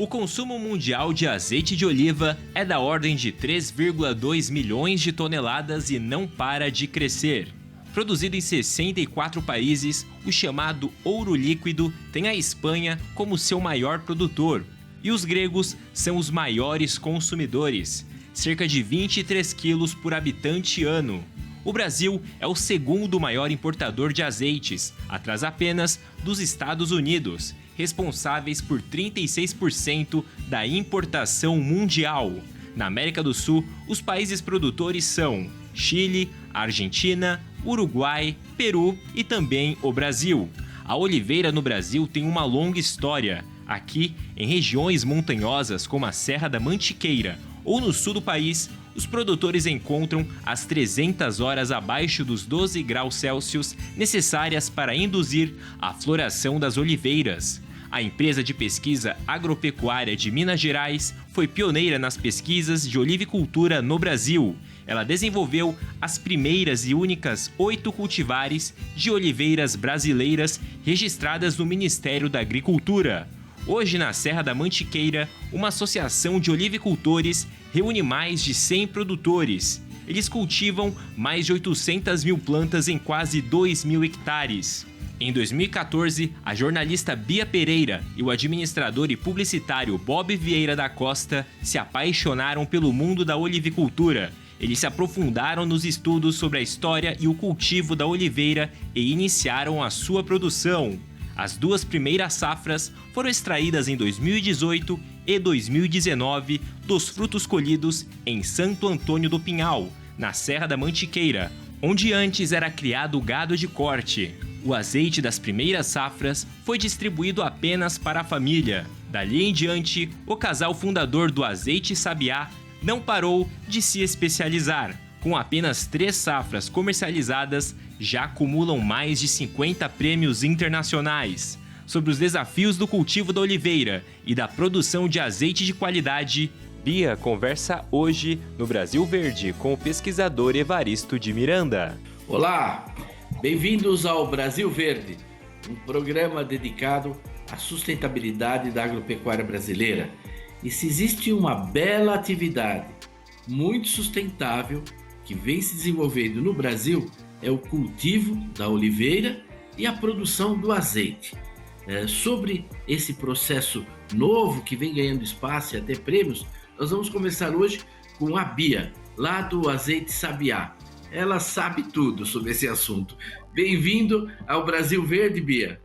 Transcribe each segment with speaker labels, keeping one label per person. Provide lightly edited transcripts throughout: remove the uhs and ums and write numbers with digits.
Speaker 1: O consumo mundial de azeite de oliva é da ordem de 3,2 milhões de toneladas e não para de crescer. Produzido em 64 países, o chamado ouro líquido tem a Espanha como seu maior produtor, e os gregos são os maiores consumidores, cerca de 23 quilos por habitante ano. O Brasil é o segundo maior importador de azeites, atrás apenas dos Estados Unidos, responsáveis por 36% da importação mundial. Na América do Sul, os países produtores são Chile, Argentina, Uruguai, Peru e também o Brasil. A oliveira no Brasil tem uma longa história. Aqui, em regiões montanhosas como a Serra da Mantiqueira ou no sul do país, os produtores encontram as 300 horas abaixo dos 12 graus Celsius necessárias para induzir a floração das oliveiras. A empresa de pesquisa agropecuária de Minas Gerais foi pioneira nas pesquisas de olivicultura no Brasil. Ela desenvolveu as primeiras e únicas 8 cultivares de oliveiras brasileiras registradas no Ministério da Agricultura. Hoje, na Serra da Mantiqueira, uma associação de olivicultores reúne mais de 100 produtores. Eles cultivam mais de 800 mil plantas em quase 2 mil hectares. Em 2014, a jornalista Bia Pereira e o administrador e publicitário Bob Vieira da Costa se apaixonaram pelo mundo da olivicultura. Eles se aprofundaram nos estudos sobre a história e o cultivo da oliveira e iniciaram a sua produção. As 2 primeiras safras foram extraídas em 2018 e 2019 dos frutos colhidos em Santo Antônio do Pinhal, na Serra da Mantiqueira, onde antes era criado gado de corte. O azeite das primeiras safras foi distribuído apenas para a família. Dali em diante, o casal fundador do Azeite Sabiá não parou de se especializar. Com apenas 3 safras comercializadas, já acumulam mais de 50 prêmios internacionais. Sobre os desafios do cultivo da oliveira e da produção de azeite de qualidade, Bia conversa hoje no Brasil Verde com o pesquisador Evaristo de Miranda.
Speaker 2: Olá, bem-vindos ao Brasil Verde, um programa dedicado à sustentabilidade da agropecuária brasileira. E se existe uma bela atividade muito sustentável que vem se desenvolvendo no Brasil, é o cultivo da oliveira e a produção do azeite. Sobre esse processo novo que vem ganhando espaço e até prêmios, nós vamos começar hoje com a Bia, lá do Azeite Sabiá. Ela sabe tudo sobre esse assunto. Bem-vindo ao Brasil Verde, Bia.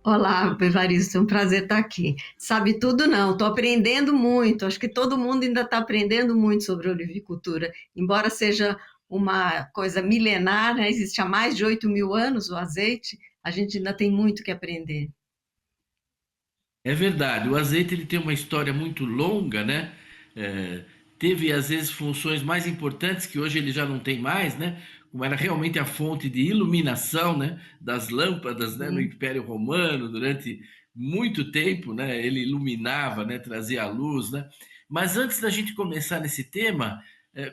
Speaker 3: Olá, Evaristo, é um prazer estar aqui. Sabe tudo não, estou aprendendo muito, acho que todo mundo ainda está aprendendo muito sobre olivicultura, embora seja uma coisa milenar, né? Existe há mais de 8 mil anos o azeite, a gente ainda tem muito que aprender.
Speaker 2: É verdade, o azeite ele tem uma história muito longa, né? Teve às vezes funções mais importantes que hoje ele já não tem mais, né? Como era realmente a fonte de iluminação, né? Das lâmpadas, né? No Império Romano durante muito tempo, né? Ele iluminava, né? Trazia a luz, né? Mas antes da gente começar nesse tema,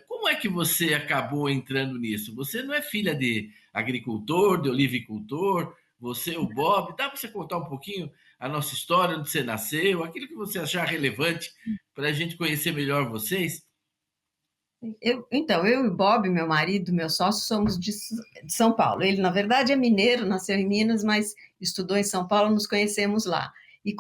Speaker 2: como é que você acabou entrando nisso? Você não é filha de agricultor, de olivicultor, você, o Bob, dá para você contar um pouquinho a nossa história, onde você nasceu, aquilo que você achar relevante para a gente conhecer melhor vocês?
Speaker 3: Então, eu e o Bob, meu marido, meu sócio, somos de São Paulo. Ele, na verdade, é mineiro, nasceu em Minas, mas estudou em São Paulo, nos conhecemos lá. E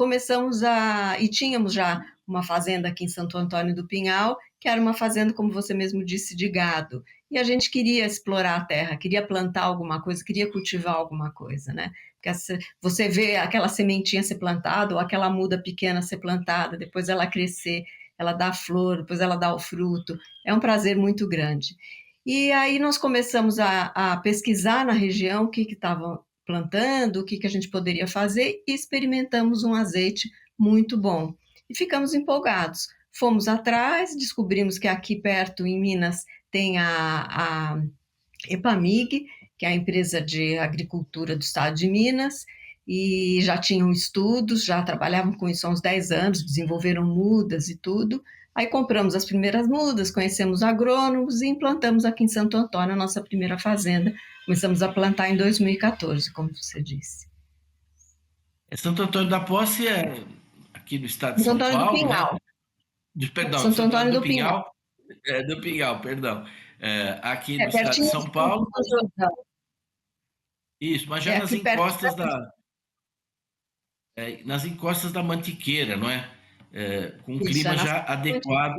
Speaker 3: tínhamos já uma fazenda aqui em Santo Antônio do Pinhal, que era uma fazenda, como você mesmo disse, de gado. E a gente queria explorar a terra, queria plantar alguma coisa, queria cultivar alguma coisa, né? Porque você vê aquela sementinha ser plantada, ou aquela muda pequena ser plantada, depois ela crescer, ela dá a flor, depois ela dá o fruto. É um prazer muito grande. E aí nós começamos a pesquisar na região o que estavam plantando, o que a gente poderia fazer, e experimentamos um azeite muito bom. E ficamos empolgados. Fomos atrás, descobrimos que aqui perto, em Minas, tem a Epamig, que é a empresa de agricultura do estado de Minas, e já tinham estudos, já trabalhavam com isso há uns 10 anos, desenvolveram mudas e tudo. Aí compramos as primeiras mudas, conhecemos agrônomos e implantamos aqui em Santo Antônio a nossa primeira fazenda. Começamos a plantar em 2014, como você disse.
Speaker 2: Santo Antônio da Posse aqui no estado de
Speaker 3: Santo
Speaker 2: São
Speaker 3: Antônio do
Speaker 2: Paulo, né?
Speaker 3: Pinhal.
Speaker 2: Perdão,
Speaker 3: Santo
Speaker 2: Santo Antônio
Speaker 3: Antônio
Speaker 2: do
Speaker 3: do Pinhal.
Speaker 2: Pinhal, do Pinhal, perdão. Aqui
Speaker 3: É
Speaker 2: no estado de
Speaker 3: pertinho
Speaker 2: São
Speaker 3: de
Speaker 2: Paulo,
Speaker 3: Campos do Jordão.
Speaker 2: isso, mas já
Speaker 3: É
Speaker 2: nas
Speaker 3: aqui perto.
Speaker 2: encostas nas encostas da Mantiqueira, não é? Com um
Speaker 3: Isso, é
Speaker 2: clima
Speaker 3: na
Speaker 2: já adequado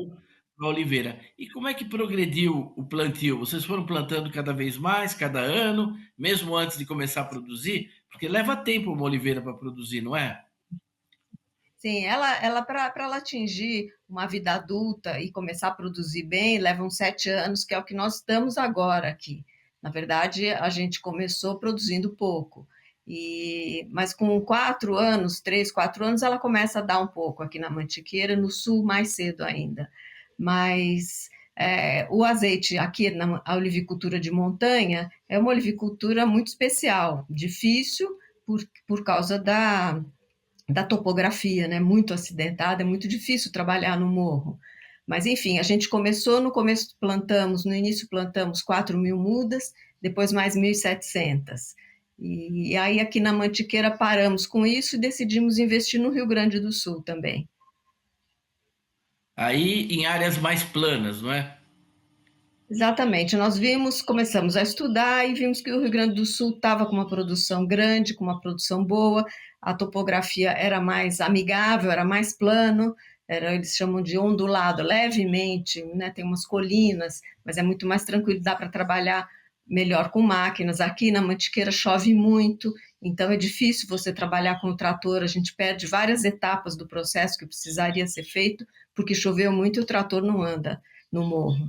Speaker 2: para a oliveira. E como é que progrediu o plantio? Vocês foram plantando cada vez mais, cada ano, mesmo antes de começar a produzir? Porque leva tempo uma oliveira para produzir, não é?
Speaker 3: Sim, ela para ela atingir uma vida adulta e começar a produzir bem, leva uns 7 anos, que é o que nós estamos agora aqui. Na verdade, a gente começou produzindo pouco, mas com 4 anos, 3, 4 anos, ela começa a dar um pouco aqui na Mantiqueira, no sul mais cedo ainda. Mas o azeite aqui na a olivicultura de montanha é uma olivicultura muito especial, difícil por causa da topografia, né? Muito acidentada, é muito difícil trabalhar no morro. Mas, enfim, a gente começou, no início plantamos 4.000 mudas, depois mais 1.700. E aí aqui na Mantiqueira paramos com isso e decidimos investir no Rio Grande do Sul também.
Speaker 2: Aí em áreas mais planas, não é?
Speaker 3: Exatamente, começamos a estudar e vimos que o Rio Grande do Sul estava com uma produção grande, com uma produção boa, a topografia era mais amigável, era mais plano, eles chamam de ondulado, levemente, né? Tem umas colinas, mas é muito mais tranquilo, dá para trabalhar melhor com máquinas. Aqui na Mantiqueira chove muito, então é difícil você trabalhar com o trator, a gente perde várias etapas do processo que precisaria ser feito, porque choveu muito e o trator não anda no morro.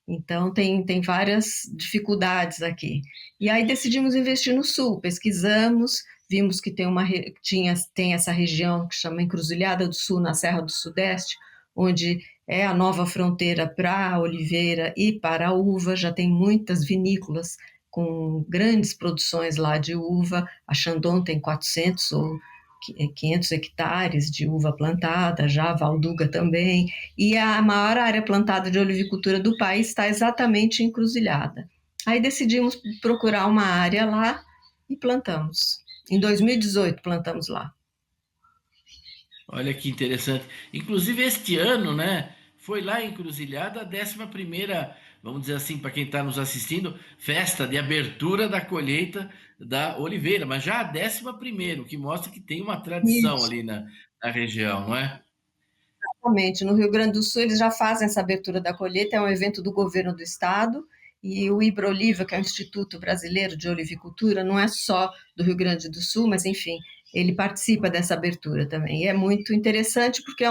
Speaker 3: Então, tem várias dificuldades aqui. E aí decidimos investir no sul, pesquisamos, vimos que tem essa região que chama Encruzilhada do Sul, na Serra do Sudeste, onde é a nova fronteira para a oliveira e para a uva, já tem muitas vinícolas com grandes produções lá de uva, a Chandon tem 400 ou 500 hectares de uva plantada, já a Valduga também, e a maior área plantada de olivicultura do país está exatamente em Encruzilhada. Aí decidimos procurar uma área lá e plantamos. Em 2018 plantamos lá.
Speaker 2: Olha que interessante. Inclusive este ano, né, foi lá em Encruzilhada a 11ª, vamos dizer assim, para quem está nos assistindo, festa de abertura da colheita da oliveira, mas já a 11ª, o que mostra que tem uma tradição
Speaker 3: Isso,
Speaker 2: ali na região, não é?
Speaker 3: exatamente. No Rio Grande do Sul eles já fazem essa abertura da colheita, é um evento do governo do estado, e o IBROLIVA, que é o Instituto Brasileiro de Olivicultura, não é só do Rio Grande do Sul, mas enfim, ele participa dessa abertura também. E é muito interessante porque é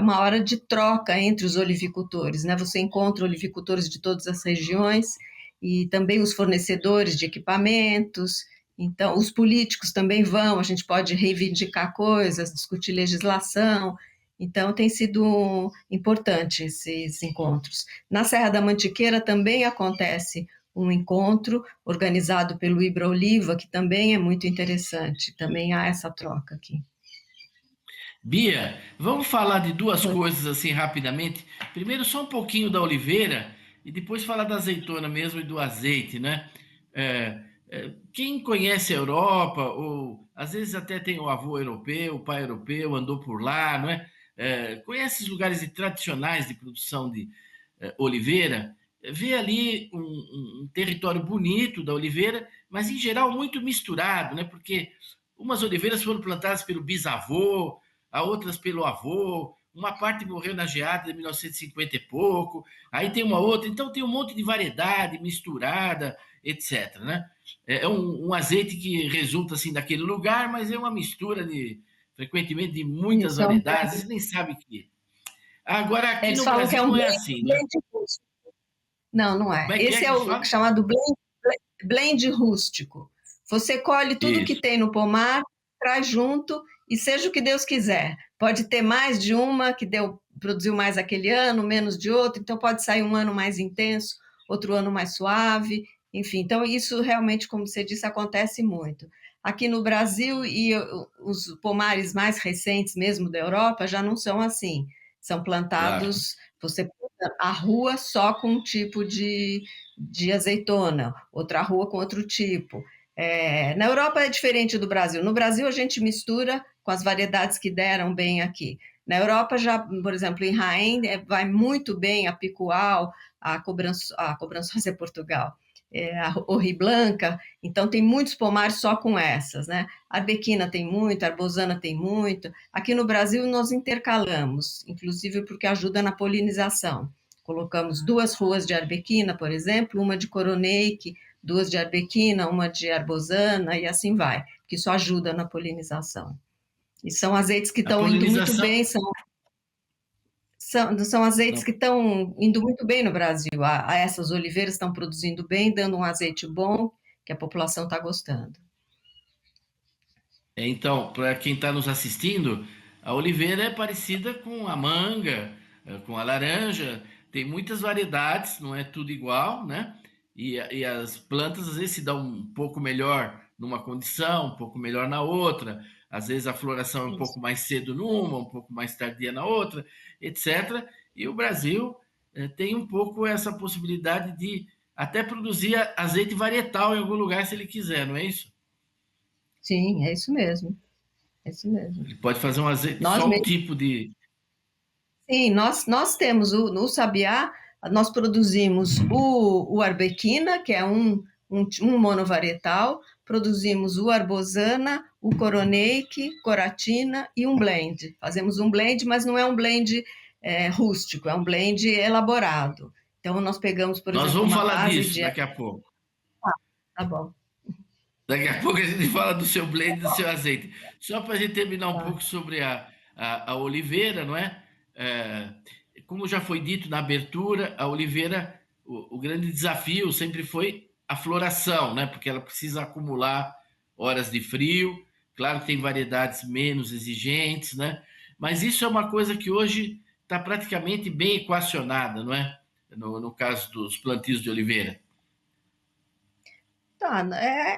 Speaker 3: uma hora de troca entre os olivicultores, né? Você encontra olivicultores de todas as regiões e também os fornecedores de equipamentos. Então, os políticos também vão, a gente pode reivindicar coisas, discutir legislação. Então, tem sido importante esses encontros. Na Serra da Mantiqueira também acontece um encontro organizado pelo Ibra Oliva, que também é muito interessante. Também há essa troca aqui.
Speaker 2: Bia, vamos falar de duas coisas assim rapidamente. Primeiro, só um pouquinho da oliveira e depois falar da azeitona mesmo e do azeite, né? Quem conhece a Europa, ou às vezes até tem o avô europeu, o pai europeu, andou por lá, não é? Conhece os lugares tradicionais de produção de oliveira, vê ali um território bonito da oliveira, mas em geral muito misturado, né? Porque umas oliveiras foram plantadas pelo bisavô, a outras pelo avô, uma parte morreu na geada de 1950 e pouco, aí tem uma outra, então tem um monte de variedade misturada, etc. Né? É um azeite que resulta assim daquele lugar, mas é uma mistura frequentemente de muitas
Speaker 3: Isso, é um
Speaker 2: variedades, você nem sabe que. Agora aqui
Speaker 3: eles
Speaker 2: no
Speaker 3: falam que é
Speaker 2: Brasil
Speaker 3: um
Speaker 2: não é
Speaker 3: blend,
Speaker 2: assim, né?
Speaker 3: blend rústico. Não, não é.
Speaker 2: Como é
Speaker 3: Esse
Speaker 2: que
Speaker 3: é
Speaker 2: eles
Speaker 3: o
Speaker 2: falam?
Speaker 3: chamado blend rústico. Você colhe tudo que
Speaker 2: Isso.
Speaker 3: tem no pomar, traz junto e seja o que Deus quiser. Pode ter mais de uma que produziu mais aquele ano, menos de outro, então pode sair um ano mais intenso, outro ano mais suave, enfim. Então isso realmente, como você disse, acontece muito. Aqui no Brasil e os pomares mais recentes mesmo da Europa já não são assim. São
Speaker 2: Claro.
Speaker 3: plantados, você planta a rua só com um tipo de azeitona, outra rua com outro tipo. Na Europa é diferente do Brasil. No Brasil, a gente mistura com as variedades que deram bem aqui. Na Europa, já, por exemplo, em Jaén, vai muito bem a Picual, a Cobrançosa é Portugal, a Horriblanca, então tem muitos pomares só com essas, né? A Arbequina tem muito, a Arbosana tem muito. Aqui no Brasil nós intercalamos, inclusive porque ajuda na polinização. Colocamos 2 ruas de arbequina, por exemplo, uma de coroneike, 2 de arbequina, uma de arbosana e assim vai, que isso ajuda na polinização. E são azeites que
Speaker 2: A
Speaker 3: estão indo muito
Speaker 2: polinização...
Speaker 3: bem, são azeites
Speaker 2: Não,
Speaker 3: que estão indo muito bem no Brasil. Essas oliveiras estão produzindo bem, dando um azeite bom, que a população está gostando.
Speaker 2: então, para quem está nos assistindo, a oliveira é parecida com a manga, com a laranja, tem muitas variedades, não é tudo igual, né? E as plantas às vezes se dão um pouco melhor numa condição, um pouco melhor na outra, às vezes a floração é um
Speaker 3: Isso.
Speaker 2: pouco mais cedo numa, um pouco mais tardia na outra, etc. E o Brasil tem um pouco essa possibilidade de até produzir azeite varietal em algum lugar se ele quiser, não é isso?
Speaker 3: Sim, é isso mesmo. É isso mesmo.
Speaker 2: Ele pode fazer um azeite,
Speaker 3: Nós
Speaker 2: só um
Speaker 3: mesmo,
Speaker 2: tipo de.
Speaker 3: sim, nós temos no Sabiá, nós produzimos o Arbequina, que é um monovarietal, produzimos o Arbosana, o Coroneike, Coratina e um blend. Fazemos um blend, mas não é um blend rústico, é um blend elaborado. Então, nós pegamos, por
Speaker 2: Nós
Speaker 3: exemplo,
Speaker 2: vamos
Speaker 3: uma
Speaker 2: falar
Speaker 3: base
Speaker 2: disso
Speaker 3: de.
Speaker 2: daqui a pouco.
Speaker 3: Tá bom.
Speaker 2: Daqui a pouco a gente fala do seu blend, do seu azeite. Só para a gente terminar um
Speaker 3: Tá.
Speaker 2: pouco sobre a oliveira, não é? Como já foi dito na abertura, a oliveira, o grande desafio sempre foi a floração, né? Porque ela precisa acumular horas de frio. Claro que tem variedades menos exigentes, né? Mas isso é uma coisa que hoje está praticamente bem equacionada, não é? No caso dos plantios de oliveira.
Speaker 3: Tá,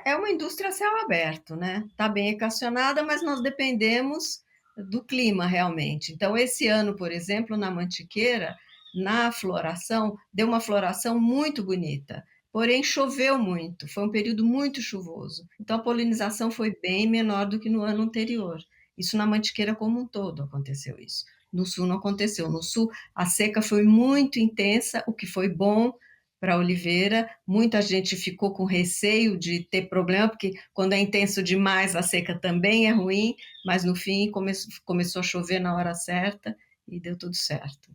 Speaker 3: é uma indústria a céu aberto, né? Está bem equacionada, mas nós dependemos do clima realmente. Então, esse ano, por exemplo, na Mantiqueira, na floração, deu uma floração muito bonita, porém choveu muito, foi um período muito chuvoso. Então, a polinização foi bem menor do que no ano anterior. Isso na Mantiqueira como um todo aconteceu isso. No sul não aconteceu. No sul, a seca foi muito intensa, o que foi bom para a oliveira. Muita gente ficou com receio de ter problema, porque quando é intenso demais, a seca também é ruim, mas no fim começou a chover na hora certa e deu tudo certo.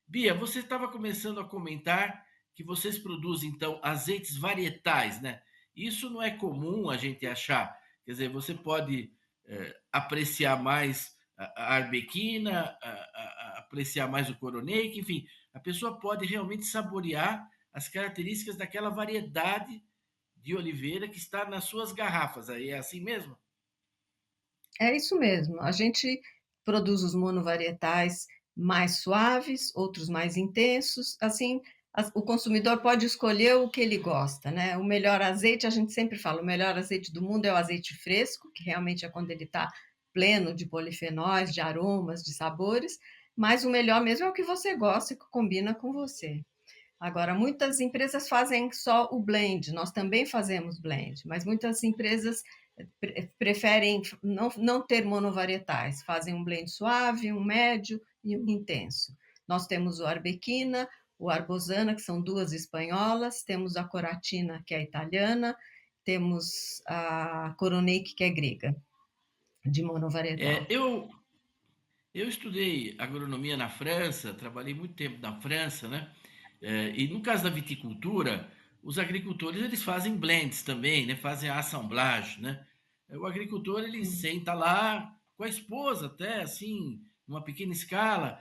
Speaker 2: Bia, você estava começando a comentar que vocês produzem, então, azeites varietais, né? Isso não é comum a gente achar. Quer dizer, você pode apreciar mais a arbequina, apreciar mais o coroneik, enfim, a pessoa pode realmente saborear as características daquela variedade de oliveira que está nas suas garrafas. Aí é assim mesmo?
Speaker 3: É isso mesmo. A gente produz os monovarietais mais suaves, outros mais intensos. Assim, o consumidor pode escolher o que ele gosta, né? O melhor azeite, a gente sempre fala, o melhor azeite do mundo é o azeite fresco, que realmente é quando ele está pleno de polifenóis, de aromas, de sabores. Mas o melhor mesmo é o que você gosta e que combina com você. Agora, muitas empresas fazem só o blend, nós também fazemos blend, mas muitas empresas preferem não ter monovarietais, fazem um blend suave, um médio e um intenso. Nós temos o Arbequina, o Arbosana, que são 2 espanholas, temos a Coratina, que é italiana, temos a Coroneik, que é grega, de
Speaker 2: É,
Speaker 3: monovarietal.
Speaker 2: eu estudei agronomia na França, trabalhei muito tempo na França, né? E no caso da viticultura, os agricultores eles fazem blends também, né? Fazem a assemblage, né? O agricultor ele senta lá com a esposa até assim, numa pequena escala,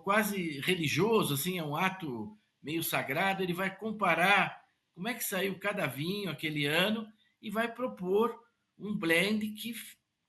Speaker 2: quase religioso, assim, é um ato meio sagrado. Ele vai comparar como é que saiu cada vinho aquele ano e vai propor um blend que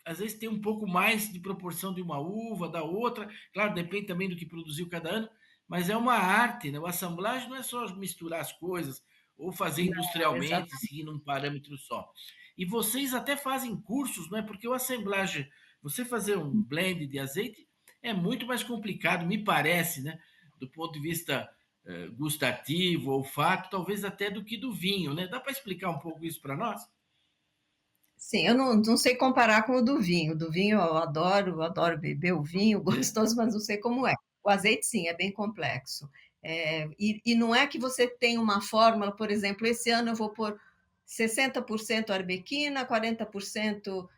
Speaker 2: às vezes tem um pouco mais de proporção de uma uva, da outra. Claro, depende também do que produziu cada ano, mas é uma arte, né? O assemblagem não é só misturar as coisas ou fazer
Speaker 3: Não,
Speaker 2: industrialmente,
Speaker 3: exatamente.
Speaker 2: seguindo um parâmetro só. E vocês até fazem cursos, não é? Porque o assemblagem, você fazer um blend de azeite é muito mais complicado, me parece, né? Do ponto de vista gustativo, olfato, talvez até do que do vinho, né? Dá para explicar um pouco isso para nós?
Speaker 3: Sim, eu não sei comparar com o do vinho. Do vinho eu adoro beber o vinho gostoso, mas não sei como é. O azeite, sim, é bem complexo. E não é que você tem uma fórmula, por exemplo, esse ano eu vou pôr 60% arbequina, 40%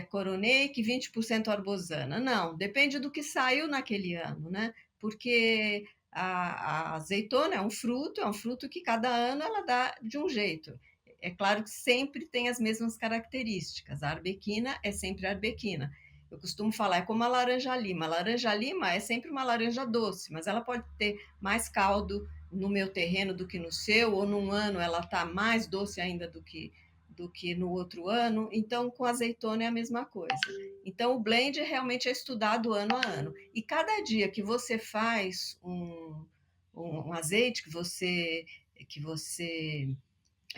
Speaker 3: coronet, 20% arbosana. Não, depende do que saiu naquele ano, né? Porque a azeitona é um fruto que cada ano ela dá de um jeito. É claro que sempre tem as mesmas características. A arbequina é sempre a arbequina. Eu costumo falar, é como a laranja-lima. A laranja-lima é sempre uma laranja doce, mas ela pode ter mais caldo no meu terreno do que no seu, ou num ano ela está mais doce ainda do que no outro ano. Então, com azeitona é a mesma coisa. Então, o blend realmente é estudado ano a ano. E cada dia que você faz um azeite, que você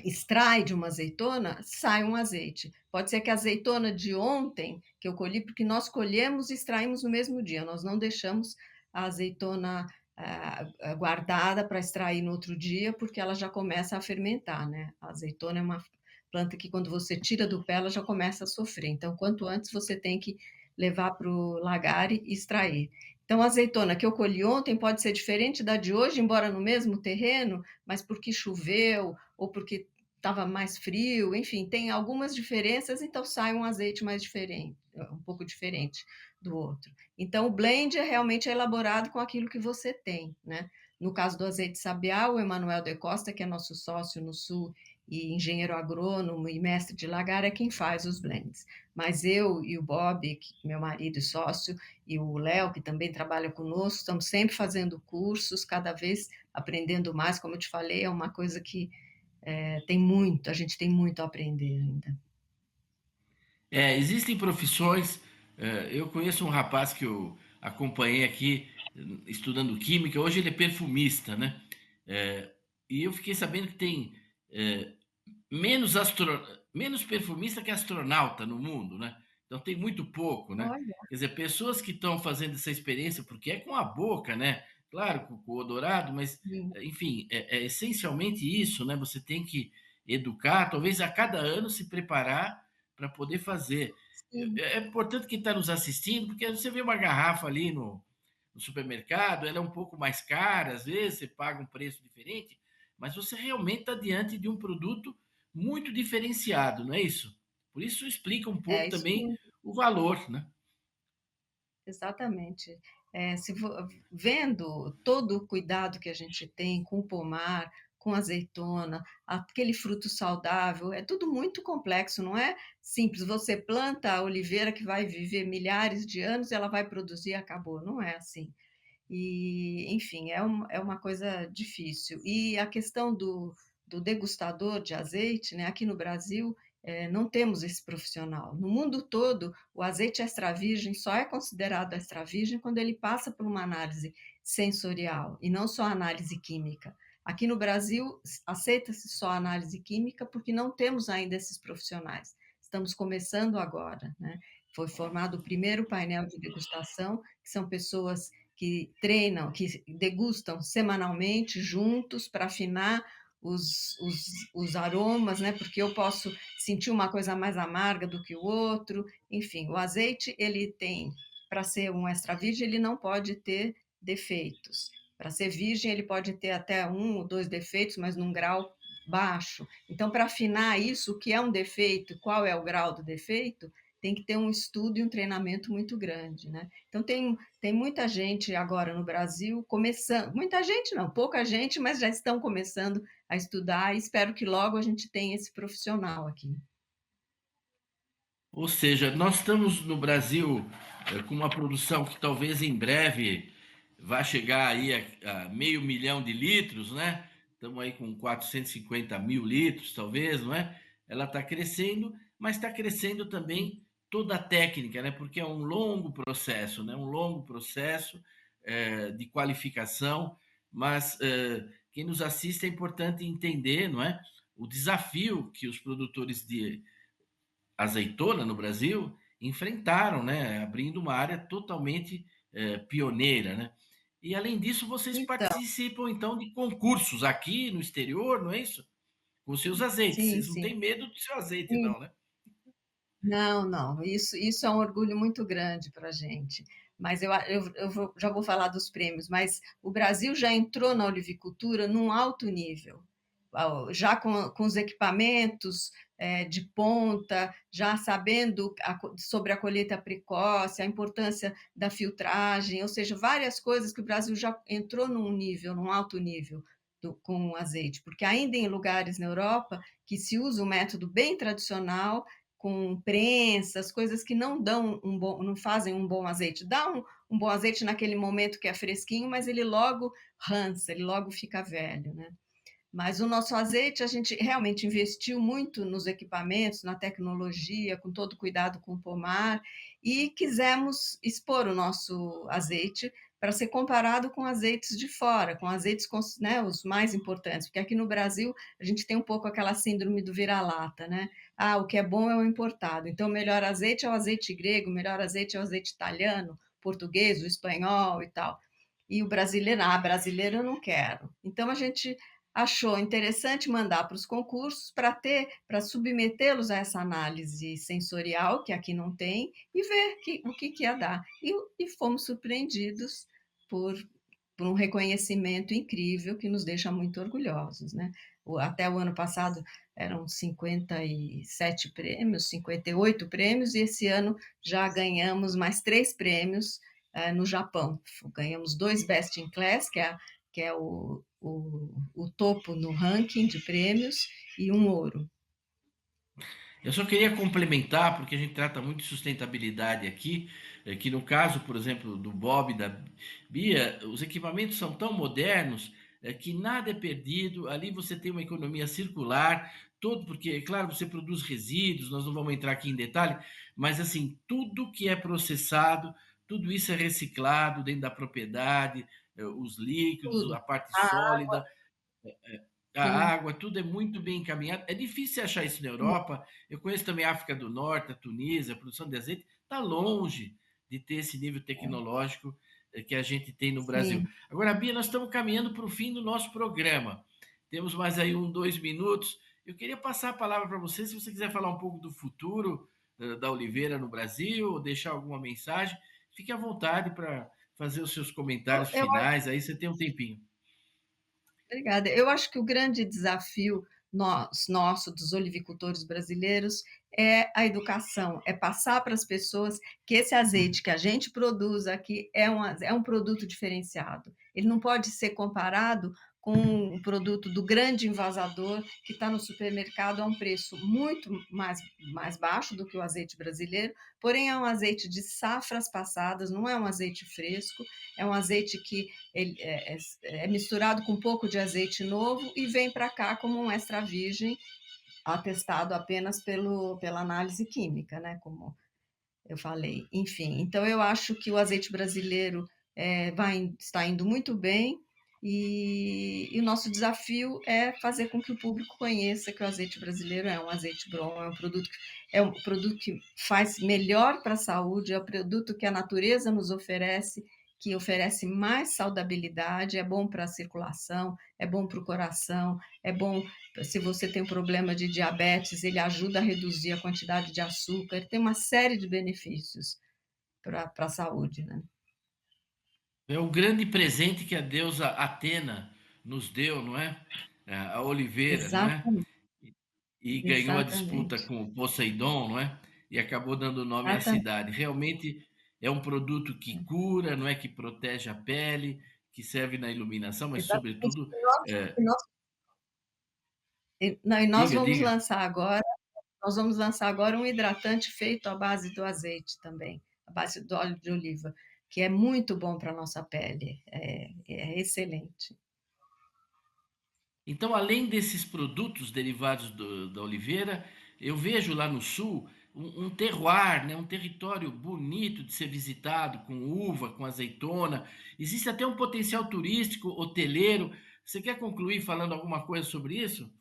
Speaker 3: extrai de uma azeitona, sai um azeite. Pode ser que a azeitona de ontem, que eu colhi, porque nós colhemos e extraímos no mesmo dia, nós não deixamos a azeitona guardada para extrair no outro dia, porque ela já começa a fermentar, né? A azeitona é uma planta que quando você tira do pé, ela já começa a sofrer. Então, quanto antes você tem que levar para o lagar e extrair. Então, a azeitona que eu colhi ontem pode ser diferente da de hoje, embora no mesmo terreno, mas porque choveu ou porque estava mais frio, enfim, tem algumas diferenças, então sai um azeite mais diferente, um pouco diferente do outro. Então, o blend realmente é elaborado com aquilo que você tem, né? No caso do azeite sabiá, o Emanuel de Costa, que é nosso sócio no Sul e engenheiro agrônomo e mestre de lagar, é quem faz os blends. Mas eu e o Bob, meu marido e sócio, e o Léo, que também trabalha conosco, estamos sempre fazendo cursos, cada vez aprendendo mais, como eu te falei, é uma coisa que a gente tem muito a aprender ainda.
Speaker 2: Existem profissões. Eu conheço um rapaz que eu acompanhei aqui estudando química. Hoje ele é perfumista, né? E eu fiquei sabendo que tem é, menos, menos perfumista que astronauta no mundo, né? Então tem muito pouco, né?
Speaker 3: Olha,
Speaker 2: Quer dizer, pessoas que estão fazendo essa experiência, porque é com a boca, né? Claro, com o odorado, mas,
Speaker 3: sim,
Speaker 2: enfim, é essencialmente isso, né? Você tem que educar, talvez a cada ano se preparar para poder fazer.
Speaker 3: sim,
Speaker 2: É importante quem está nos assistindo, porque você vê uma garrafa ali no supermercado, ela é um pouco mais cara, às vezes você paga um preço diferente, mas você realmente está diante de um produto muito diferenciado, não é isso? Por isso explica um
Speaker 3: é
Speaker 2: pouco
Speaker 3: isso
Speaker 2: também
Speaker 3: mesmo,
Speaker 2: o valor, né?
Speaker 3: exatamente. Vendo todo o cuidado que a gente tem com o pomar, com a azeitona, aquele fruto saudável, é tudo muito complexo, não é simples. Você planta a oliveira que vai viver milhares de anos, ela vai produzir e acabou. Não é assim. E, enfim, é uma coisa difícil. E a questão do degustador de azeite, né? Aqui no Brasil, não temos esse profissional. No mundo todo, o azeite extra virgem só é considerado extra virgem quando ele passa por uma análise sensorial e não só análise química. Aqui no Brasil, aceita-se só análise química porque não temos ainda esses profissionais. Estamos começando agora, né? Foi formado o primeiro painel de degustação, que são pessoas que treinam, que degustam semanalmente juntos para afinar os aromas, né? Porque eu posso sentir uma coisa mais amarga do que o outro. Enfim, o azeite, ele tem, para ser um extra virgem, ele não pode ter defeitos. Para ser virgem, ele pode ter até um ou dois defeitos, mas num grau baixo. Então, para afinar isso, o que é um defeito, qual é o grau do defeito, tem que ter um estudo e um treinamento muito grande, né? Então, tem muita gente agora no Brasil começando, muita gente não, pouca gente, mas já estão começando a estudar e espero que logo a gente tenha esse profissional aqui.
Speaker 2: Ou seja, nós estamos no Brasil com uma produção que talvez em breve vá chegar aí a meio milhão de litros, né? Estamos aí com 450 mil litros, talvez, não é? Ela está crescendo, mas está crescendo também toda a técnica, né? Porque é um longo processo, né? Um longo processo de qualificação, mas quem nos assiste é importante entender, não é? O desafio que os produtores de azeitona no Brasil enfrentaram, né? Abrindo uma área totalmente pioneira, né? E além disso, vocês
Speaker 3: Então,
Speaker 2: participam então de concursos aqui no exterior, não é isso? Com seus azeites.
Speaker 3: sim,
Speaker 2: Vocês não
Speaker 3: sim,
Speaker 2: têm medo do seu azeite,
Speaker 3: sim.
Speaker 2: não, né?
Speaker 3: Não, não, isso é um orgulho muito grande para a gente. Mas já vou falar dos prêmios, mas o Brasil já entrou na olivicultura num alto nível, já com os equipamentos de ponta, já sabendo sobre a colheita precoce, a importância da filtragem, ou seja, várias coisas que o Brasil já entrou num nível, num alto nível com o azeite, porque ainda em lugares na Europa que se usa o método bem tradicional, com prensas, coisas que não dão não fazem um bom azeite. Dá um bom azeite naquele momento que é fresquinho, mas ele logo rança, ele logo fica velho, né? Mas o nosso azeite, a gente realmente investiu muito nos equipamentos, na tecnologia, com todo cuidado com o pomar, e quisemos expor o nosso azeite para ser comparado com azeites de fora, com azeites, né, os mais importantes, porque aqui no Brasil a gente tem um pouco aquela síndrome do vira-lata, né? Ah, o que é bom é o importado. Então, o melhor azeite é o azeite grego, o melhor azeite é o azeite italiano, português, o espanhol e tal. E o brasileiro, brasileiro eu não quero. Então, a gente achou interessante mandar para os concursos para submetê-los a essa análise sensorial, que aqui não tem, e ver o que ia dar. E fomos surpreendidos por, por um reconhecimento incrível que nos deixa muito orgulhosos, né? Até o ano passado eram 57 prêmios, 58 prêmios, e esse ano já ganhamos mais 3 prêmios no Japão. Ganhamos 2 Best in Class, que é o topo no ranking de prêmios, e um ouro.
Speaker 2: Eu só queria complementar, porque a gente trata muito de sustentabilidade aqui, que no caso, por exemplo, do Bob e da Bia, os equipamentos são tão modernos que nada é perdido. Ali você tem uma economia circular, todo, porque, claro, você produz resíduos, nós não vamos entrar aqui em detalhe, mas assim, tudo que é processado, tudo isso é reciclado dentro da propriedade, os líquidos,
Speaker 3: Tudo.
Speaker 2: a parte
Speaker 3: Ah,
Speaker 2: sólida, a
Speaker 3: sim.
Speaker 2: água, tudo é muito bem encaminhado. É difícil achar isso na Europa. Eu conheço também a África do Norte, a Tunísia, a produção de azeite está longe de ter esse nível tecnológico que a gente tem no Brasil.
Speaker 3: Sim.
Speaker 2: Agora, Bia, nós estamos caminhando para o fim do nosso programa. Temos mais aí 2 minutos. Eu queria passar a palavra para você, se você quiser falar um pouco do futuro da Oliveira no Brasil, ou deixar alguma mensagem, fique à vontade para fazer os seus comentários
Speaker 3: Eu
Speaker 2: finais. Aí você tem um tempinho.
Speaker 3: Obrigada. Eu acho que o grande desafio nosso, dos olivicultores brasileiros, é a educação, é passar para as pessoas que esse azeite que a gente produz aqui é um produto diferenciado. Ele não pode ser comparado com um produto do grande envasador que está no supermercado a um preço muito mais baixo do que o azeite brasileiro, porém é um azeite de safras passadas, não é um azeite fresco, é um azeite que ele é misturado com um pouco de azeite novo e vem para cá como um extra virgem, atestado apenas pela análise química, né? Como eu falei. Enfim, então eu acho que o azeite brasileiro está indo muito bem, e o nosso desafio é fazer com que o público conheça que o azeite brasileiro é um azeite bom, é um produto que faz melhor para a saúde, é um produto que a natureza nos oferece, que oferece mais saudabilidade, é bom para a circulação, é bom para o coração, é bom se você tem um problema de diabetes, ele ajuda a reduzir a quantidade de açúcar, ele tem uma série de benefícios para a saúde, né?
Speaker 2: É o grande presente que a deusa Atena nos deu, não é? A Oliveira, não é?
Speaker 3: Exatamente,
Speaker 2: E ganhou a disputa
Speaker 3: exatamente,
Speaker 2: com o Poseidon, não é? E acabou dando nome à
Speaker 3: exatamente,
Speaker 2: cidade. Realmente é um produto que cura, não é? Que protege a pele, que serve na iluminação, mas
Speaker 3: exatamente.
Speaker 2: sobretudo, é,
Speaker 3: E nós
Speaker 2: diga,
Speaker 3: vamos
Speaker 2: diga.
Speaker 3: lançar agora, nós vamos lançar agora um hidratante feito à base do azeite também, à base do óleo de oliva, que é muito bom para a nossa pele, é excelente.
Speaker 2: Então, além desses produtos derivados da oliveira, eu vejo lá no sul um terroir, né? Um território bonito de ser visitado, com uva, com azeitona. Existe até um potencial turístico, hoteleiro. Você quer concluir falando alguma coisa sobre isso?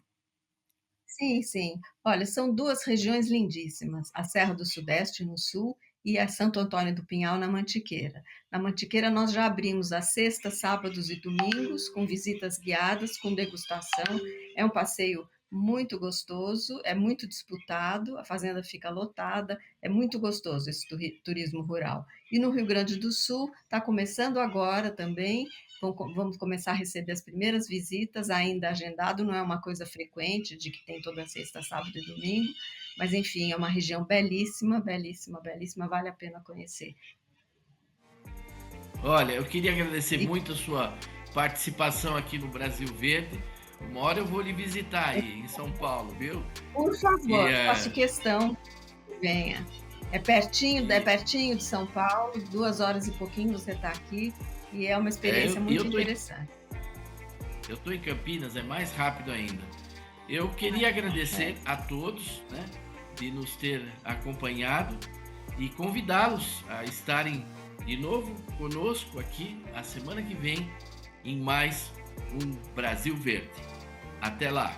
Speaker 3: Sim, sim. Olha, são 2 regiões lindíssimas, a Serra do Sudeste, no sul, e a Santo Antônio do Pinhal, na Mantiqueira. Na Mantiqueira, nós já abrimos às sextas, sábados e domingos, com visitas guiadas, com degustação. É um passeio muito gostoso, é muito disputado, a fazenda fica lotada, é muito gostoso esse turismo rural. E no Rio Grande do Sul está começando agora também, vamos começar a receber as primeiras visitas, ainda agendado, não é uma coisa frequente, de que tem toda sexta, sábado e domingo, mas enfim, é uma região belíssima, belíssima, belíssima, vale a pena conhecer.
Speaker 2: Olha, eu queria agradecer muito a sua participação aqui no Brasil Verde. Uma hora eu vou lhe visitar aí em São Paulo, viu?
Speaker 3: Por favor, faço questão que venha. É pertinho de São Paulo, 2 horas e pouquinho você está aqui, e é uma experiência muito interessante.
Speaker 2: Eu estou em Campinas, é mais rápido ainda. Eu queria agradecer a todos, né, de nos ter acompanhado e convidá-los a estarem de novo conosco aqui a semana que vem em mais um Brasil Verde. Até lá!